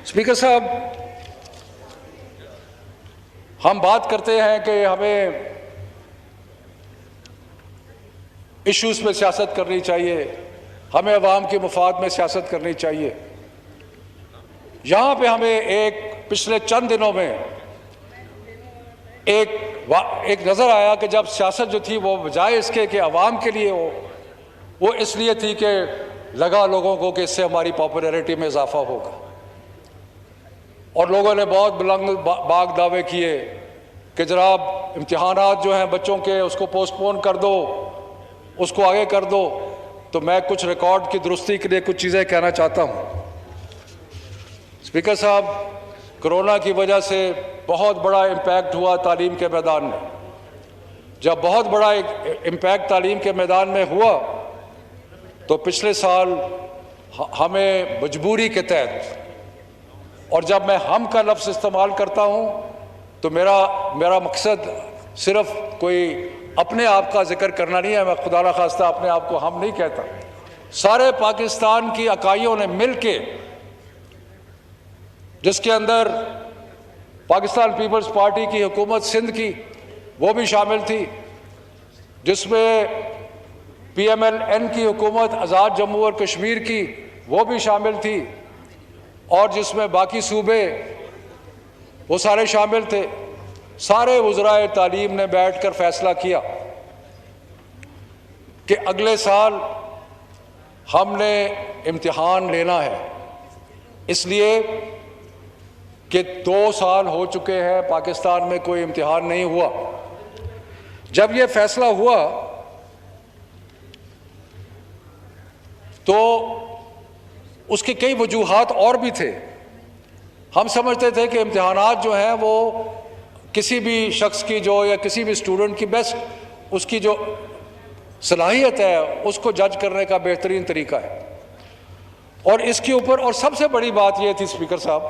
Speaker صاحب، ہم بات کرتے ہیں کہ ہمیں ایشوز پہ سیاست کرنی چاہیے، ہمیں عوام کے مفاد میں سیاست کرنی چاہیے۔ یہاں پہ ہمیں ایک پچھلے چند دنوں میں ایک نظر آیا کہ جب سیاست جو تھی وہ بجائے اس کے کہ عوام کے لیے ہو، وہ اس لیے تھی کہ لگا لوگوں کو کہ اس سے ہماری پاپولیرٹی میں اضافہ ہوگا، اور لوگوں نے بہت بلند باغ دعوے کیے کہ جناب امتحانات جو ہیں بچوں کے اس کو پوسٹ پون کر دو، اس کو آگے کر دو۔ تو میں کچھ ریکارڈ کی درستی کے لیے کچھ چیزیں کہنا چاہتا ہوں۔ اسپیکر صاحب، کرونا کی وجہ سے بہت بڑا امپیکٹ ہوا تعلیم کے میدان میں۔ جب بہت بڑا امپیکٹ تعلیم کے میدان میں ہوا تو پچھلے سال ہمیں مجبوری کے تحت، اور جب میں ہم کا لفظ استعمال کرتا ہوں تو میرا مقصد صرف کوئی اپنے آپ کا ذکر کرنا نہیں ہے، میں خدا نخواستہ اپنے آپ کو ہم نہیں کہتا، سارے پاکستان کی اکائیوں نے مل کے، جس کے اندر پاکستان پیپلز پارٹی کی حکومت سندھ کی وہ بھی شامل تھی، جس میں پی ایم ایل این کی حکومت آزاد جموں اور کشمیر کی وہ بھی شامل تھی، اور جس میں باقی صوبے وہ سارے شامل تھے۔ سارے وزرائے تعلیم نے بیٹھ کر فیصلہ کیا کہ اگلے سال ہم نے امتحان لینا ہے، اس لیے کہ 2 سال ہو چکے ہیں پاکستان میں کوئی امتحان نہیں ہوا۔ جب یہ فیصلہ ہوا تو اس کے کئی وجوہات اور بھی تھے۔ ہم سمجھتے تھے کہ امتحانات جو ہیں وہ کسی بھی شخص کی جو یا کسی بھی اسٹوڈنٹ کی بیسٹ اس کی جو صلاحیت ہے اس کو جج کرنے کا بہترین طریقہ ہے، اور اس کے اوپر اور سب سے بڑی بات یہ تھی اسپیکر صاحب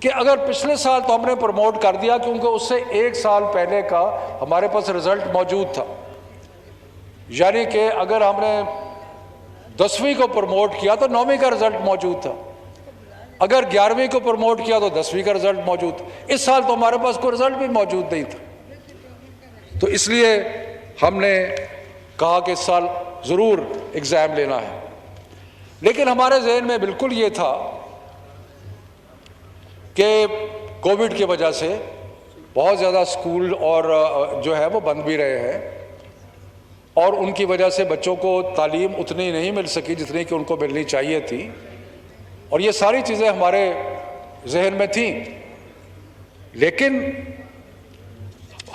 کہ اگر پچھلے سال تو ہم نے پروموٹ کر دیا کیونکہ اس سے 1 سال پہلے کا ہمارے پاس رزلٹ موجود تھا، یعنی کہ اگر ہم نے 10ویں کو پروموٹ کیا تو 9ویں کا رزلٹ موجود تھا، اگر 11ویں کو پروموٹ کیا تو 10ویں کا رزلٹ موجود تھا۔ اس سال تو ہمارے پاس کوئی رزلٹ بھی موجود نہیں تھا، تو اس لیے ہم نے کہا کہ اس سال ضرور ایگزام لینا ہے۔ لیکن ہمارے ذہن میں بالکل یہ تھا کہ کووڈ کی وجہ سے بہت زیادہ اسکول اور جو ہے وہ بند بھی رہے ہیں، اور ان کی وجہ سے بچوں کو تعلیم اتنی نہیں مل سکی جتنی کہ ان کو ملنی چاہیے تھی، اور یہ ساری چیزیں ہمارے ذہن میں تھیں۔ لیکن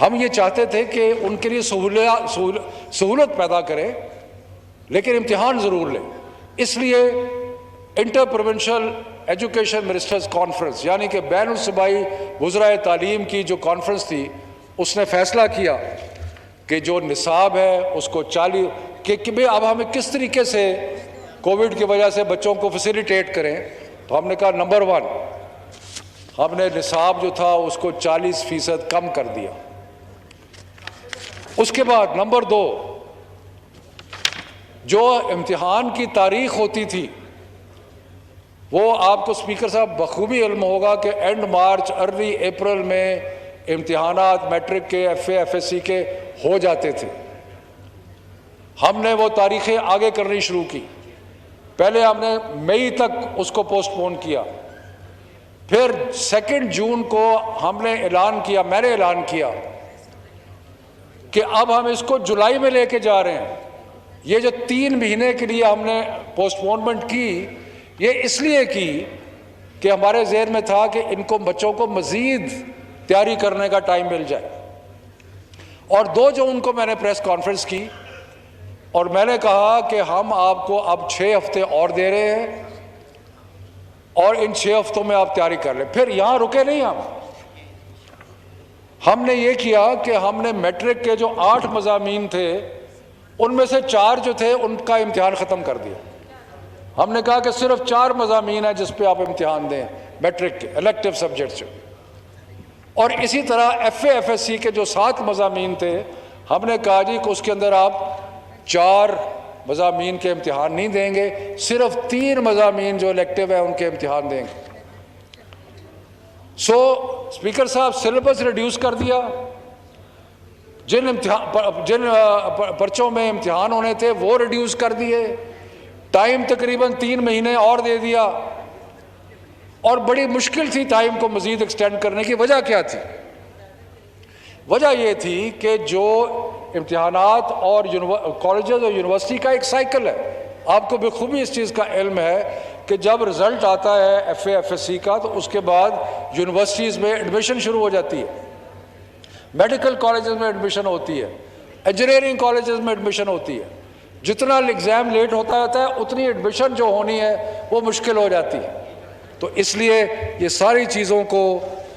ہم یہ چاہتے تھے کہ ان کے لیے سہولت پیدا کریں، لیکن امتحان ضرور لیں۔ اس لیے inter provincial education ministers conference, یعنی کہ بین الصوبائی وزرائے تعلیم کی جو کانفرنس تھی، اس نے فیصلہ کیا کہ جو نصاب ہے اس کو 40 کہ اب ہمیں کس طریقے سے کووڈ کی وجہ سے بچوں کو فیسیلیٹیٹ کریں۔ تو ہم نے کہا نمبر 1 ہم نے نصاب جو تھا اس کو 40% کم کر دیا۔ اس کے بعد نمبر 2 جو امتحان کی تاریخ ہوتی تھی وہ آپ کو اسپیکر صاحب بخوبی علم ہوگا کہ اینڈ مارچ ارلی اپریل میں امتحانات میٹرک کے F A F S C کے ہو جاتے تھے۔ ہم نے وہ تاریخیں آگے کرنی شروع کی۔ پہلے ہم نے مئی تک اس کو پوسٹ پون کیا، پھر 2 جون کو ہم نے اعلان کیا، میں نے اعلان کیا کہ اب ہم اس کو جولائی میں لے کے جا رہے ہیں۔ یہ جو 3 مہینے کے لیے ہم نے پوسٹ پونمنٹ کی، یہ اس لیے کی کہ ہمارے ذہن میں تھا کہ ان کو بچوں کو مزید تیاری کرنے کا ٹائم مل جائے۔ اور 2 جون کو میں نے پریس کانفرنس کی اور میں نے کہا کہ ہم آپ کو اب 6 ہفتے اور دے رہے ہیں، اور ان 6 ہفتوں میں آپ تیاری کر لیں۔ پھر یہاں رکے نہیں، ہم نے یہ کیا کہ ہم نے میٹرک کے جو 8 مضامین تھے ان میں سے 4 جو تھے ان کا امتحان ختم کر دیا۔ ہم نے کہا کہ صرف 4 مضامین ہیں جس پہ آپ امتحان دیں میٹرک کے الیکٹیو سبجیکٹس، اور اسی طرح F A F S C کے جو 7 مضامین تھے ہم نے کہا جی کہ اس کے اندر آپ 4 مضامین کے امتحان نہیں دیں گے، صرف 3 مضامین جو الیکٹیو ہیں ان کے امتحان دیں گے۔ سو اسپیکر صاحب سلیبس ریڈیوس کر دیا، جن پرچوں میں امتحان ہونے تھے وہ ریڈیوس کر دیے، ٹائم تقریباً 3 مہینے اور دے دیا، اور بڑی مشکل تھی ٹائم کو مزید ایکسٹینڈ کرنے کی۔ وجہ کیا تھی؟ وجہ یہ تھی کہ جو امتحانات اور کالجز اور یونیورسٹی کا ایک سائیکل ہے، آپ کو بخوبی اس چیز کا علم ہے کہ جب رزلٹ آتا ہے F A F S C کا تو اس کے بعد یونیورسٹیز میں ایڈمیشن شروع ہو جاتی ہے، میڈیکل کالجز میں ایڈمیشن ہوتی ہے، انجینئرنگ کالجز میں ایڈمیشن ہوتی ہے۔ جتنا ایگزام لیٹ ہوتا ہے اتنی ایڈمیشن جو ہونی ہے وہ مشکل ہو جاتی ہے۔ تو اس لیے یہ ساری چیزوں کو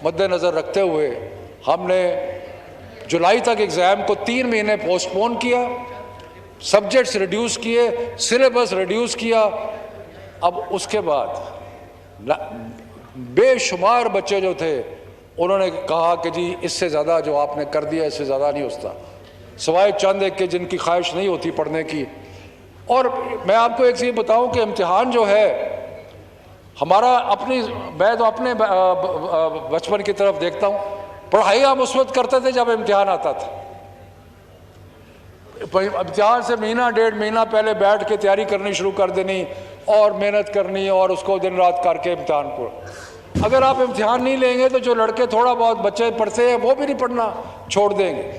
مد نظر رکھتے ہوئے ہم نے جولائی تک ایگزام کو 3 مہینے پوسٹ پون کیا، سبجیکٹس ریڈیوس کیے، سلیبس ریڈیوس کیا۔ اب اس کے بعد بے شمار بچے جو تھے انہوں نے کہا کہ جی اس سے زیادہ جو آپ نے کر دیا اس سے زیادہ نہیں ہوتا، سوائے چند ایک کے جن کی خواہش نہیں ہوتی پڑھنے کی۔ اور میں آپ کو ایک چیز بتاؤں کہ امتحان جو ہے ہمارا میں تو اپنے بچپن کی طرف دیکھتا ہوں، پڑھائی ہم اس وقت کرتے تھے جب امتحان آتا تھا۔ امتحان سے مہینہ 1.5 مہینہ پہلے بیٹھ کے تیاری کرنی شروع کر دینی اور محنت کرنی اور اس کو دن رات کر کے امتحان کو۔ اگر آپ امتحان نہیں لیں گے تو جو لڑکے تھوڑا بہت بچے پڑھتے ہیں وہ بھی نہیں پڑھنا چھوڑ دیں گے۔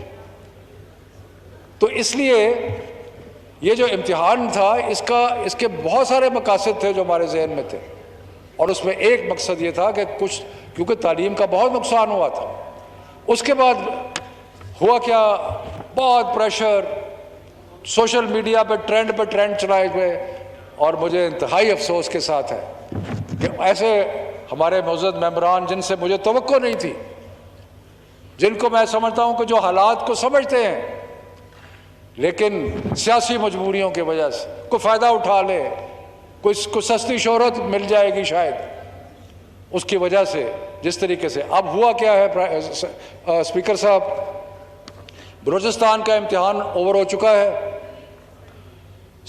تو اس لیے یہ جو امتحان تھا اس کے بہت سارے مقاصد تھے جو ہمارے ذہن میں تھے، اور اس میں ایک مقصد یہ تھا کہ کیونکہ تعلیم کا بہت نقصان ہوا تھا۔ اس کے بعد ہوا کیا، بہت پریشر، سوشل میڈیا پہ ٹرینڈ چلائے ہوئے، اور مجھے انتہائی افسوس کے ساتھ ہے کہ ایسے ہمارے معزز ممبران جن سے مجھے توقع نہیں تھی، جن کو میں سمجھتا ہوں کہ جو حالات کو سمجھتے ہیں لیکن سیاسی مجبوریوں کی وجہ سے کوئی فائدہ اٹھا لے، کوئی سستی شہرت مل جائے گی شاید، اس کی وجہ سے جس طریقے سے اب ہوا کیا ہے اسپیکر صاحب، بلوچستان کا امتحان اوور ہو چکا ہے،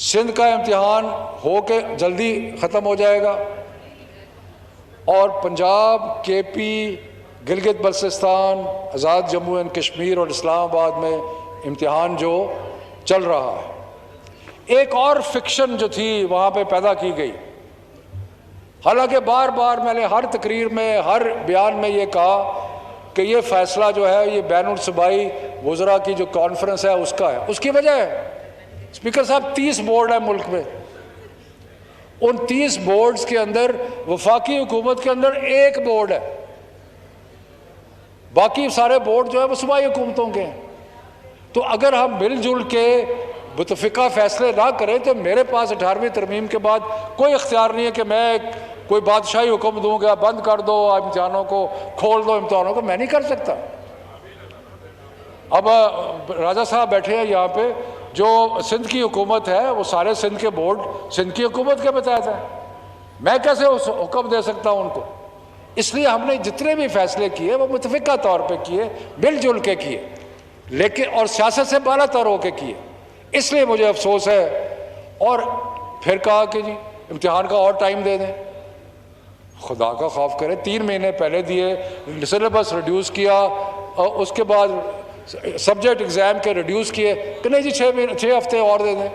سندھ کا امتحان ہو کے جلدی ختم ہو جائے گا، اور پنجاب، کے پی، گلگت بلتستان، آزاد جموں اینڈ کشمیر اور اسلام آباد میں امتحان جو چل رہا ہے۔ ایک اور فکشن جو تھی وہاں پہ پیدا کی گئی، حالانکہ بار بار میں نے ہر تقریر میں ہر بیان میں یہ کہا کہ یہ فیصلہ جو ہے یہ بین الصوبائی وزراء کی جو کانفرنس ہے اس کا ہے۔ اس کی وجہ ہے اسپیکر صاحب 30 بورڈ ہیں ملک میں، ان 30 بورڈز کے اندر وفاقی حکومت کے اندر ایک بورڈ ہے، باقی سارے بورڈ جو ہے وہ صوبائی حکومتوں کے ہیں۔ تو اگر ہم مل جل کے متفقہ فیصلے نہ کریں تو میرے پاس 18ویں ترمیم کے بعد کوئی اختیار نہیں ہے کہ میں کوئی بادشاہی حکم دوں گا بند کر دو امتحانوں کو، کھول دو امتحانوں کو، میں نہیں کر سکتا۔ اب راجہ صاحب بیٹھے ہیں یہاں پہ، جو سندھ کی حکومت ہے وہ سارے سندھ کے بورڈ سندھ کی حکومت کے تحت ہیں، میں کیسے اس حکم دے سکتا ہوں ان کو؟ اس لیے ہم نے جتنے بھی فیصلے کیے وہ متفقہ طور پہ کیے، مل جل کے کیے، لیکن اور سیاست سے بالا تر ہو کے کیے۔ اس لیے مجھے افسوس ہے، اور پھر کہا کہ جی امتحان کا اور ٹائم دے دیں۔ خدا کا خوف کرے، 3 مہینے پہلے دیے، سلیبس ریڈیوس کیا، اور اس کے بعد سبجیکٹ ایگزام کے ریڈیوس کیے کہ نہیں جی 6 ہفتے اور دے دیں،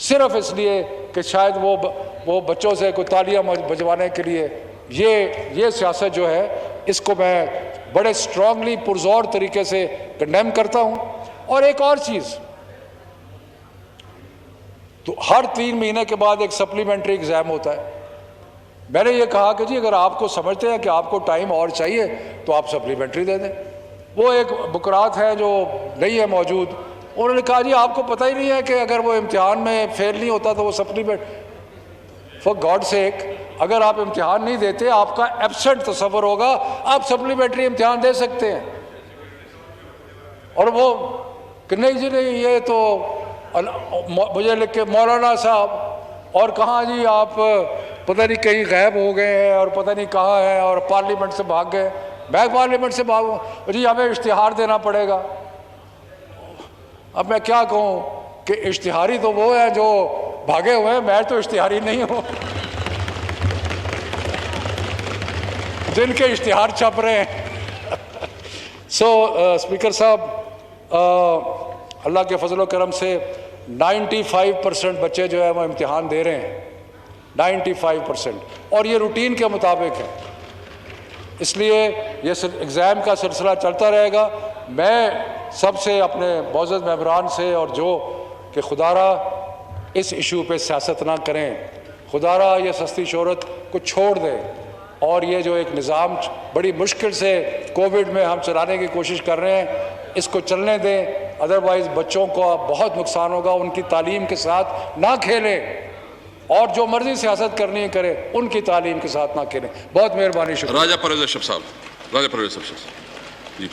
صرف اس لیے کہ شاید وہ بچوں سے کوئی تالیاں بجوانے کے لیے۔ یہ سیاست جو ہے اس کو میں بڑے اسٹرانگلی پرزور طریقے سے کنڈیم کرتا ہوں۔ اور ایک اور چیز، تو ہر 3 مہینے کے بعد ایک سپلیمنٹری ایگزام ہوتا ہے۔ میں نے یہ کہا کہ جی اگر آپ کو سمجھتے ہیں کہ آپ کو ٹائم اور چاہیے تو آپ سپلیمنٹری دے دیں۔ وہ ایک بکرات ہے جو نہیں ہے موجود، انہوں نے کہا جی آپ کو پتہ ہی نہیں ہے کہ اگر وہ امتحان میں فیل نہیں ہوتا تو وہ سپلیمنٹ، فار گاڈ سیک اگر آپ امتحان نہیں دیتے آپ کا ایبسنٹ تصور ہوگا، آپ سپلیمنٹری امتحان دے سکتے ہیں۔ اور وہ کہ نہیں جی نہیں یہ تو مجھے لکھ کے مولانا صاحب، اور کہاں جی آپ پتہ نہیں کہیں غائب ہو گئے ہیں اور پتہ نہیں کہاں ہیں اور پارلیمنٹ سے بھاگ گئے۔ میں پارلیمنٹ سے بھاگوں جی ہمیں اشتہار دینا پڑے گا۔ اب میں کیا کہوں کہ اشتہاری تو وہ ہیں جو بھاگے ہوئے ہیں، میں تو اشتہاری نہیں ہوں۔ جن کے اشتہار چھپ رہے ہیں. اسپیکر صاحب, اللہ کے فضل و کرم سے 95% بچے جو ہے وہ امتحان دے رہے ہیں, 95%, اور یہ روٹین کے مطابق ہے. اس لیے یہ ایگزام کا سلسلہ چلتا رہے گا. میں سب سے اپنے معزز ممبران سے اور جو کہ خدا را اس ایشو پہ سیاست نہ کریں, خدا را یہ سستی شہرت کو چھوڑ دیں, اور یہ جو ایک نظام بڑی مشکل سے کووڈ میں ہم چلانے کی کوشش کر رہے ہیں اس کو چلنے دیں. ادروائز بچوں کو بہت نقصان ہوگا, ان کی تعلیم کے ساتھ نہ کھیلیں, اور جو مرضی سیاست کرنی ہے کرے, ان کی تعلیم کے ساتھ نہ کھیلیں. بہت مہربانی, شکریہ. راجہ پرویز اشرف صاحب, راجہ پرویز اشرف صاحب. جی.